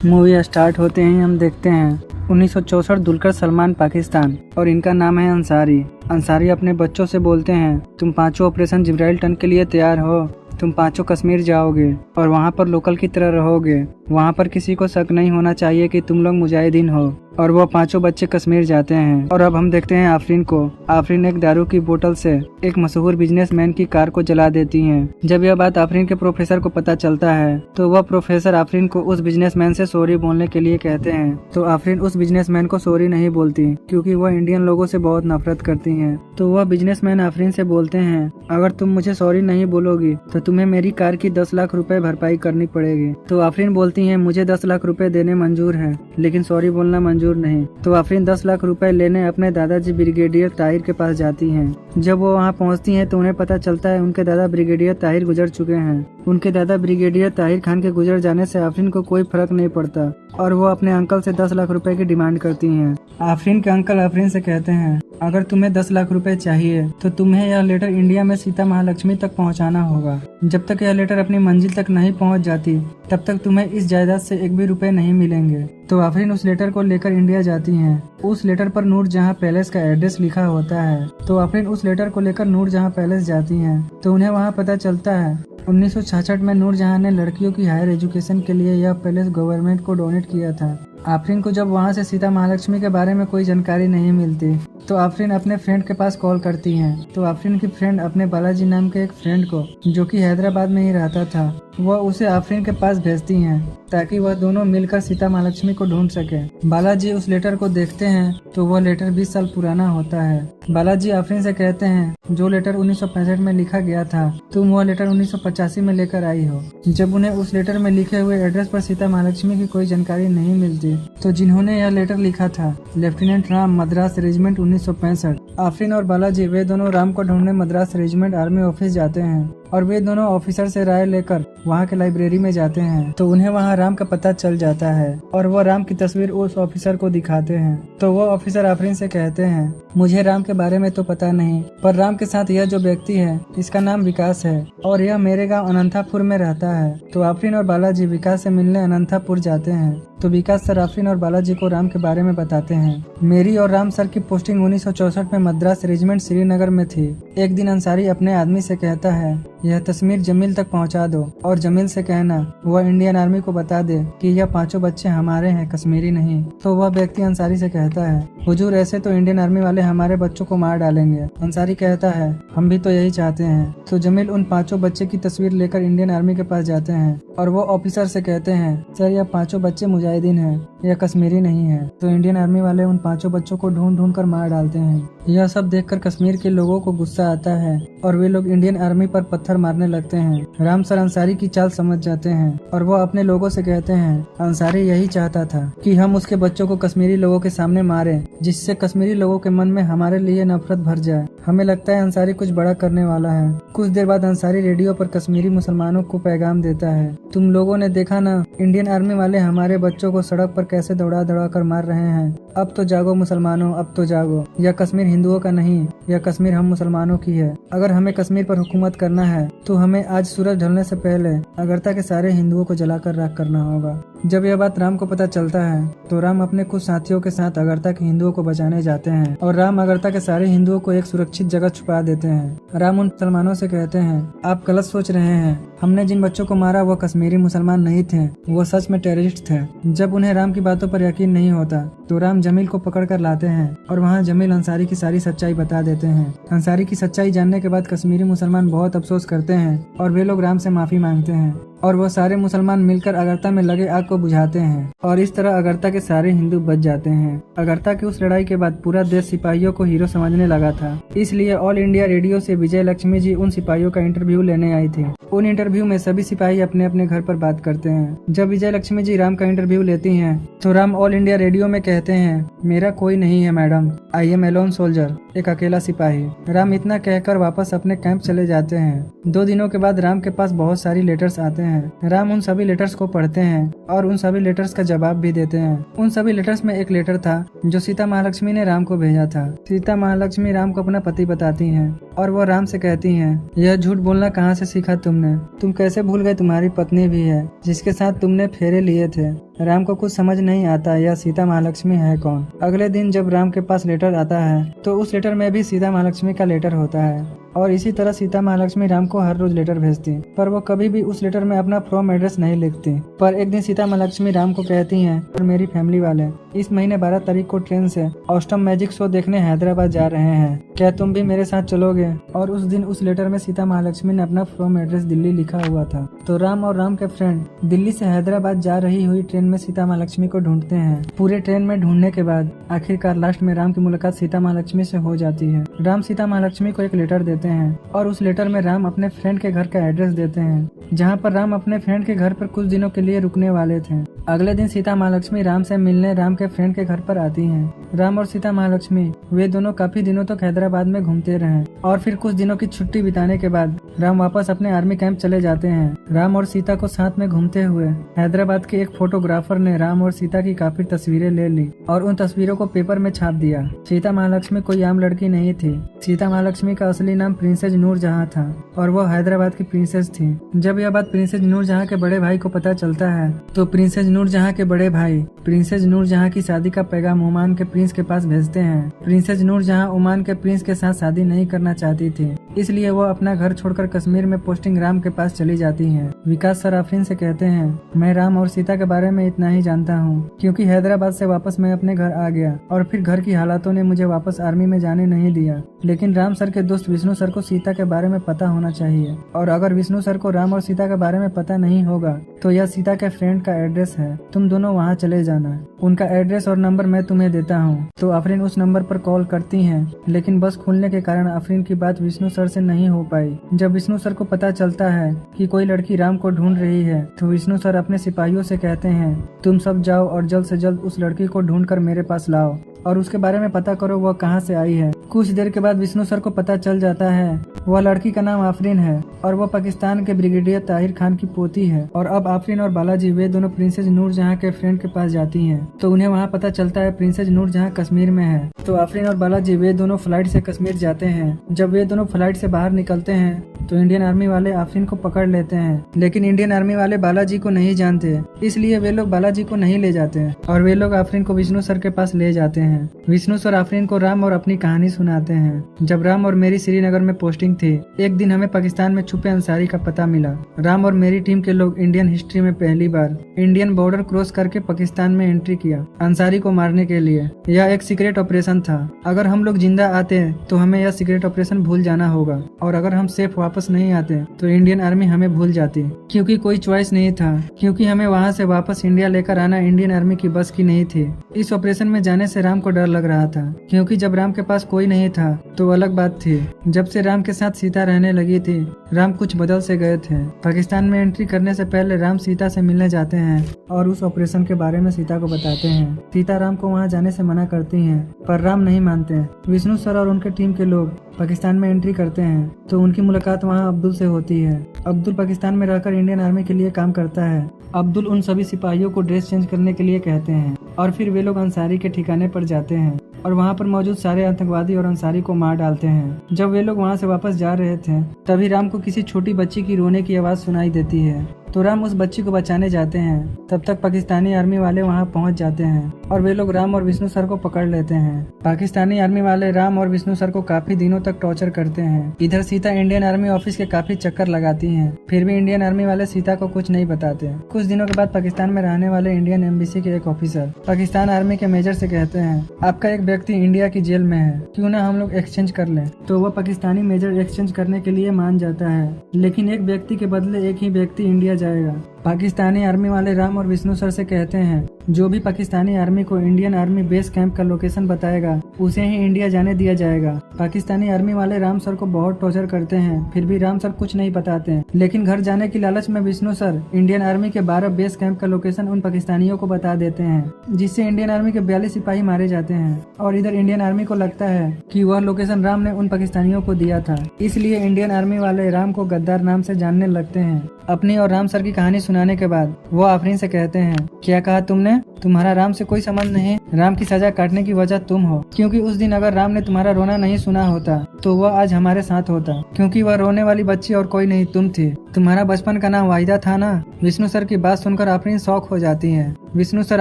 Movie start होते ही हम देखते हैं 1964 दुलकर सलमान पाकिस्तान और इनका नाम है अंसारी। अंसारी अपने बच्चों से बोलते हैं, तुम पांचों ऑपरेशन जिब्राइल टन के लिए तैयार हो। तुम पांचों कश्मीर जाओगे और वहां पर लोकल की तरह रहोगे। वहां पर किसी को शक नहीं होना चाहिए कि तुम लोग मुजाहिदीन हो। और वो पांचों बच्चे कश्मीर जाते हैं। और अब हम देखते हैं आफरीन को। आफरीन एक दारू की बोतल से एक मशहूर बिजनेसमैन की कार को जला देती हैं। जब यह बात आफरीन के प्रोफेसर को पता चलता है तो वह प्रोफेसर आफरीन को उस बिजनेसमैन से सॉरी बोलने के लिए कहते हैं। तो आफरीन उस बिजनेसमैन को सॉरी नहीं बोलती क्योंकि वह इंडियन लोगों से बहुत नफरत करती हैं। तो वह बिजनेसमैन आफरीन से बोलते हैं, अगर तुम मुझे सॉरी नहीं बोलोगी तो तुम्हें मेरी कार की 10 लाख रुपए भरपाई करनी पड़ेगी। तो आफरीन बोलती है, मुझे 10 लाख रुपए देने मंजूर है लेकिन सॉरी बोलना मंजूर नहीं। तो आफरीन 10 लाख रुपए लेने अपने दादाजी ब्रिगेडियर ताहिर के पास जाती हैं। जब वो वहाँ पहुँचती हैं तो उन्हें पता चलता है उनके दादा ब्रिगेडियर ताहिर गुजर चुके हैं। उनके दादा ब्रिगेडियर ताहिर खान के गुजर जाने से आफरीन को कोई फर्क नहीं पड़ता और वो अपने अंकल से 10 लाख रुपए की डिमांड करती हैं। आफरीन के अंकल आफरीन से कहते हैं, अगर तुम्हें 10 लाख रुपए चाहिए तो तुम्हें यह लेटर इंडिया में सीता महालक्ष्मी तक पहुंचाना होगा। जब तक यह लेटर अपनी मंजिल तक नहीं पहुंच जाती तब तक तुम्हें इस जायदाद से एक भी रुपए नहीं मिलेंगे। तो आफरीन उस लेटर को लेकर इंडिया जाती हैं। उस लेटर पर नूरजहां पैलेस का एड्रेस लिखा होता है। तो आफरीन उस लेटर को लेकर नूरजहां पैलेस जाती हैं। तो उन्हें वहां पता चलता है 1966 में नूरजहां ने लड़कियों की हायर एजुकेशन के लिए यह पैलेस गवर्नमेंट को डोनेट किया था। आफरीन को जब वहां से सीता महालक्ष्मी के बारे में कोई जानकारी नहीं मिलती तो आफरीन अपने फ्रेंड के पास कॉल करती हैं। तो आफरीन की फ्रेंड अपने बालाजी नाम के एक फ्रेंड को, जो कि हैदराबाद में ही रहता था, वह उसे आफरीन के पास भेजती हैं ताकि वह दोनों मिलकर सीता महालक्ष्मी को ढूंढ सके। बालाजी उस लेटर को देखते हैं तो वह लेटर 20 साल पुराना होता है। बालाजी आफरीन से कहते हैं, जो लेटर 1965 में लिखा गया था तुम वह लेटर 1985 में लेकर आई हो। जब उन्हें उस लेटर में लिखे हुए एड्रेस पर सीता महालक्ष्मी की कोई जानकारी नहीं मिलती तो जिन्होंने यह लेटर लिखा था लेफ्टिनेंट राम, मद्रास रेजिमेंट 1965। आफरीन और बालाजी वे दोनों राम को ढूंढने मद्रास रेजिमेंट आर्मी ऑफिस जाते हैं और वे दोनों ऑफिसर से राय लेकर वहाँ के लाइब्रेरी में जाते हैं। तो उन्हें वहाँ राम का पता चल जाता है और वो राम की तस्वीर उस ऑफिसर को दिखाते हैं। तो वो ऑफिसर आफरीन से कहते हैं, मुझे राम के बारे में तो पता नहीं, पर राम के साथ यह जो व्यक्ति है इसका नाम विकास है और यह मेरे गांव अनंतापुर में रहता है। तो आफरीन और बालाजी विकास से मिलने अनंतापुर जाते हैं। तो विकास सर आफरीन और बालाजी को राम के बारे में बताते हैं। मेरी और राम सर की पोस्टिंग 1964 में मद्रास रेजिमेंट श्रीनगर में थी। एक दिन अंसारी अपने आदमी से कहता है, यह तस्वीर जमील तक पहुंचा दो और जमील से कहना वह इंडियन आर्मी को बता दे कि यह पांचों बच्चे हमारे हैं, कश्मीरी नहीं। तो वह व्यक्ति अंसारी से कहता है, हुजूर ऐसे तो इंडियन आर्मी वाले हमारे बच्चों को मार डालेंगे। अंसारी कहता है, हम भी तो यही चाहते हैं। तो जमील उन पांचों बच्चे की तस्वीर लेकर इंडियन आर्मी के पास जाते हैं और वो ऑफिसर से कहते हैं, सर यह पांचों बच्चे मुजाहिदीन हैं, यह कश्मीरी नहीं है। तो इंडियन आर्मी वाले उन पांचों बच्चों को ढूंढ ढूंढ कर मार डालते हैं। यह सब देखकर कश्मीर के लोगों को गुस्सा आता है और वे लोग इंडियन आर्मी पर पत्थर मारने लगते हैं। राम सर अंसारी की चाल समझ जाते हैं और वो अपने लोगों से कहते हैं, अंसारी यही चाहता था कि हम उसके बच्चों को कश्मीरी लोगों के सामने मारें, जिससे कश्मीरी लोगों के मन में हमारे लिए नफरत भर जाए। हमें लगता है अंसारी कुछ बड़ा करने वाला है। कुछ देर बाद अंसारी रेडियो पर कश्मीरी मुसलमानों को पैगाम देता है, तुम लोगों ने देखा ना, इंडियन आर्मी वाले हमारे बच्चों को सड़क पर कैसे दौड़ा दौड़ा कर मार रहे हैं। अब तो जागो मुसलमानों, अब तो जागो। यह कश्मीर हिंदुओं का नहीं, यह कश्मीर हम मुसलमानों की है। अगर हमें कश्मीर पर हुकूमत करना है तो हमें आज सूरज ढलने से पहले अगरता के सारे हिंदुओं को जलाकर राख करना होगा। जब यह बात राम को पता चलता है तो राम अपने कुछ साथियों के साथ अगरता के हिंदुओं को बचाने जाते हैं और राम अगरता के सारे हिंदुओं को एक सुरक्षित जगह छुपा देते हैं। राम उन मुसलमानों से कहते हैं, आप गलत सोच रहे हैं, हमने जिन बच्चों को मारा वो कश्मीरी मुसलमान नहीं थे, वो सच में टेररिस्ट थे। जब उन्हें राम की बातों पर यकीन नहीं होता तो राम जमील को पकड़ कर लाते हैं और वहाँ जमील अंसारी की सारी सच्चाई बता देते हैं। अंसारी की सच्चाई जानने के बाद कश्मीरी मुसलमान बहुत अफसोस करते हैं और वे लोग राम से माफी मांगते हैं और वह सारे मुसलमान मिलकर अगरता में लगे आग को बुझाते हैं और इस तरह अगरता के सारे हिंदू बच जाते हैं। अगरता की उस लड़ाई के बाद पूरा देश सिपाहियों को हीरो समझने लगा था, इसलिए ऑल इंडिया रेडियो से विजय लक्ष्मी जी उन सिपाहियों का इंटरव्यू लेने आई थी। उन इंटरव्यू में सभी सिपाही अपने अपने घर पर बात करते हैं। जब विजय लक्ष्मी जी राम का इंटरव्यू लेती हैं तो राम ऑल इंडिया रेडियो में कहते हैं, मेरा कोई नहीं है madam, I am alone soldier, एक अकेला सिपाही। राम इतना कहकर वापस अपने कैंप चले जाते हैं। 2 दिनों के बाद राम के पास बहुत सारी लेटर्स आते हैं। राम उन सभी लेटर्स को पढ़ते हैं और उन सभी लेटर्स का जवाब भी देते हैं। उन सभी लेटर्स में एक लेटर था जो सीता महालक्ष्मी ने राम को भेजा था। सीता महालक्ष्मी राम को अपना पति बताती हैं और वो राम से कहती हैं, यह झूठ बोलना कहाँ से सीखा तुमने? तुम कैसे भूल गए तुम्हारी पत्नी भी है जिसके साथ तुमने फेरे लिए थे? राम को कुछ समझ नहीं आता यह सीता महालक्ष्मी है कौन। अगले दिन जब राम के पास लेटर आता है तो उस लेटर में भी सीता महालक्ष्मी का लेटर होता है और इसी तरह सीता महालक्ष्मी राम को हर रोज लेटर भेजती, पर वो कभी भी उस लेटर में अपना फ्रॉम एड्रेस नहीं लिखती। पर एक दिन सीता महालक्ष्मी राम को कहती हैं, और मेरी फैमिली वाले इस महीने 12 तारीख को ट्रेन से ऑस्टम मैजिक शो देखने हैदराबाद जा रहे हैं, क्या तुम भी मेरे साथ चलोगे। और उस दिन उस लेटर में सीता महालक्ष्मी ने अपना फ्रॉम एड्रेस दिल्ली लिखा हुआ था। तो राम और राम के फ्रेंड दिल्ली से हैदराबाद जा रही हुई ट्रेन में सीता महालक्ष्मी को ढूंढते हैं। पूरे ट्रेन में ढूंढने के बाद आखिरकार लास्ट में राम की मुलाकात सीता महालक्ष्मी से हो जाती है। राम सीता महालक्ष्मी को एक लेटर देते हैं और उस लेटर में राम अपने फ्रेंड के घर का एड्रेस देते हैं, जहां पर राम अपने फ्रेंड के घर पर कुछ दिनों के लिए रुकने वाले थे। अगले दिन सीता महालक्ष्मी राम से मिलने राम के फ्रेंड के घर पर आती हैं। राम और सीता महालक्ष्मी वे दोनों काफी दिनों तक हैदराबाद में घूमते रहे और फिर कुछ दिनों की छुट्टी बिताने के बाद राम वापस अपने आर्मी कैंप चले जाते हैं। राम और सीता को साथ में घूमते हुए हैदराबाद के एक फोटोग्राफर ने राम और सीता की काफी तस्वीरें ले ली और उन तस्वीरों को पेपर में छाप दिया। सीता महालक्ष्मी कोई आम लड़की नहीं थी। सीता महालक्ष्मी का असली नाम प्रिंसेस नूरजहां था और वो हैदराबाद की प्रिंसेस थी। जब यह बात प्रिंसेस नूरजहां के बड़े भाई को पता चलता है तो प्रिंसेस नूरजहां के बड़े भाई प्रिंसेस नूरजहां की शादी का पैगाम ओमान के प्रिंस के पास भेजते हैं। प्रिंसेस नूरजहां ओमान के प्रिंस के साथ शादी नहीं करना चाहती थी, इसलिए वो अपना घर छोड़कर कश्मीर में पोस्टिंग राम के पास चली जाती हैं। विकास सर आफरीन से कहते हैं, मैं राम और सीता के बारे में इतना ही जानता हूँ क्योंकि हैदराबाद से वापस मैं अपने घर आ गया और फिर घर की हालातों ने मुझे वापस आर्मी में जाने नहीं दिया। लेकिन राम सर के दोस्त विष्णु सर को सीता के बारे में पता होना चाहिए और अगर विष्णु सर को राम और सीता के बारे में पता नहीं होगा तो यह सीता के फ्रेंड का एड्रेस है, तुम दोनों वहाँ चले जाना। उनका एड्रेस और नंबर मैं तुम्हें देता हूँ। तो आफरीन उस नंबर पर कॉल करती हैं, लेकिन बस खुलने के कारण आफरीन की बात विष्णु सर से नहीं हो पाई। जब विष्णु सर को पता चलता है कि कोई लड़की राम को ढूंढ रही है तो विष्णु सर अपने सिपाहियों से कहते हैं, तुम सब जाओ और जल्द से जल्द उस लड़की को ढूंढकर मेरे पास लाओ और उसके बारे में पता करो वह कहाँ से आई है। कुछ देर के बाद विष्णु सर को पता चल जाता है वह लड़की का नाम आफरीन है और वह पाकिस्तान के ब्रिगेडियर ताहिर खान की पोती है। और अब आफरीन और बालाजी वे दोनों प्रिंसेस नूरजहां के फ्रेंड के पास जाती हैं तो उन्हें वहां पता चलता है प्रिंसेस नूरजहां कश्मीर में है। तो आफरीन और बालाजी वे दोनों फ्लाइट से कश्मीर जाते हैं। जब वे दोनों फ्लाइट से बाहर निकलते हैं तो इंडियन आर्मी वाले आफरीन को पकड़ लेते हैं, लेकिन इंडियन आर्मी वाले बालाजी को नहीं जानते, इसलिए वे लोग बालाजी को नहीं ले जाते और वे लोग आफरीन को विष्णु सर के पास ले जाते हैं। विष्णु सर आफरीन को राम और अपनी कहानी सुनाते हैं। जब राम और मेरी श्रीनगर में पोस्टिंग थी, एक दिन हमें पाकिस्तान में छुपे अंसारी का पता मिला। राम और मेरी टीम के लोग इंडियन हिस्ट्री में पहली बार इंडियन बॉर्डर क्रॉस करके पाकिस्तान में एंट्री किया अंसारी को मारने के लिए। यह एक सीक्रेट ऑपरेशन था। अगर हम लोग जिंदा आते तो हमें यह सीक्रेट ऑपरेशन भूल जाना होगा और अगर हम सेफ वापस नहीं आते तो इंडियन आर्मी हमें भूल जाती, क्योंकि कोई चॉइस नहीं था, क्योंकि हमें वहाँ से वापस इंडिया लेकर आना इंडियन आर्मी की बस की नहीं थी। इस ऑपरेशन में जाने से राम को डर लग रहा था, क्योंकि जब राम के पास कोई नहीं था तो अलग बात थी। जब से राम के साथ सीता रहने लगी थी राम कुछ बदल से गए थे। पाकिस्तान में एंट्री करने से पहले राम सीता से मिलने जाते हैं और उस ऑपरेशन के बारे में सीता को बताते हैं। सीता राम को वहाँ जाने से मना करती हैं, पर राम नहीं मानते। विष्णु सर और उनके टीम के लोग पाकिस्तान में एंट्री करते हैं तो उनकी मुलाकात वहाँ अब्दुल से होती है। अब्दुल पाकिस्तान में रहकर इंडियन आर्मी के लिए काम करता है। अब्दुल उन सभी सिपाहियों को ड्रेस चेंज करने के लिए कहते हैं और फिर वे लोग अंसारी के ठिकाने पर जाते हैं और वहाँ पर मौजूद सारे आतंकवादी और अंसारी को मार डालते हैं। जब वे लोग वहाँ से वापस जा रहे थे तभी राम को किसी छोटी बच्ची की रोने की आवाज़ सुनाई देती है तो राम उस बच्ची को बचाने जाते हैं। तब तक पाकिस्तानी आर्मी वाले वहां पहुंच जाते हैं और वे लोग राम और विष्णु सर को पकड़ लेते हैं। पाकिस्तानी आर्मी वाले राम और विष्णु सर को काफी दिनों तक टॉर्चर करते हैं। इधर सीता इंडियन आर्मी ऑफिस के काफी चक्कर लगाती हैं, फिर भी इंडियन आर्मी वाले सीता को कुछ नहीं बताते। कुछ दिनों के बाद पाकिस्तान में रहने वाले इंडियन एम्बेसी के एक ऑफिसर पाकिस्तान आर्मी के मेजर से कहते हैं, आपका एक व्यक्ति इंडिया की जेल में है, क्यों ना हम लोग एक्सचेंज कर लें। तो वह पाकिस्तानी मेजर एक्सचेंज करने के लिए मान जाता है, लेकिन एक व्यक्ति के बदले एक ही व्यक्ति इंडिया जाएगा। पाकिस्तानी आर्मी वाले राम और विष्णु सर से कहते हैं, जो भी पाकिस्तानी आर्मी को इंडियन आर्मी बेस कैंप का लोकेशन बताएगा उसे ही इंडिया जाने दिया जाएगा। पाकिस्तानी आर्मी वाले राम सर को बहुत टॉर्चर करते हैं, फिर भी राम सर कुछ नहीं बताते, लेकिन घर जाने की लालच में विष्णु सर इंडियन आर्मी के 12 बेस कैंप का लोकेशन उन पाकिस्तानियों को बता देते हैं, जिससे इंडियन आर्मी के 42 सिपाही मारे जाते हैं। और इधर इंडियन आर्मी को लगता है कि वह लोकेशन राम ने उन पाकिस्तानियों को दिया था, इसलिए इंडियन आर्मी वाले राम को गद्दार नाम से जानने लगते हैं। अपनी और राम सर की कहानी सुनाने के बाद वो आफरीन से कहते हैं, क्या कहा तुमने? तुम्हारा राम से कोई संबंध नहीं। राम की सजा काटने की वजह तुम हो, क्योंकि उस दिन अगर राम ने तुम्हारा रोना नहीं सुना होता तो वह आज हमारे साथ होता, क्योंकि वह रोने वाली बच्ची और कोई नहीं तुम थी। तुम्हारा बचपन का नाम वाहिदा था ना। विष्णु सर की बात सुनकर आफरीन शौक हो जाती है। विष्णु सर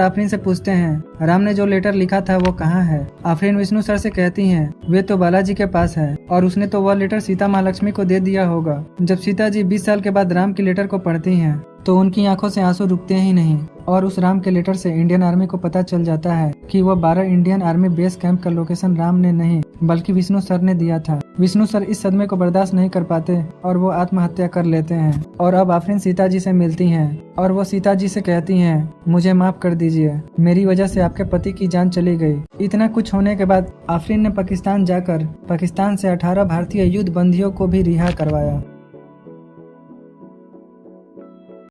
आफरीन से पूछते हैं राम ने जो लेटर लिखा था वो कहाँ है। आफरीन विष्णु सर से कहती हैं वे तो बालाजी के पास है और उसने तो वह लेटर सीता महालक्ष्मी को दे दिया होगा। जब सीता जी 20 साल के बाद राम की लेटर को पढ़ती हैं तो उनकी आंखों से आंसू रुकते ही नहीं और उस राम के लेटर से इंडियन आर्मी को पता चल जाता है कि वह 12 इंडियन आर्मी बेस कैंप का लोकेशन राम ने नहीं बल्कि विष्णु सर ने दिया था। विष्णु सर इस सदमे को बर्दाश्त नहीं कर पाते और वो आत्महत्या कर लेते हैं। और अब आफरीन सीता जी से मिलती हैं और वो सीता जी से कहती हैं मुझे माफ कर दीजिए, मेरी वजह से आपके पति की जान चली गई। इतना कुछ होने के बाद आफरीन ने पाकिस्तान जाकर पाकिस्तान से 18 भारतीय युद्ध बंदियों को भी रिहा करवाया।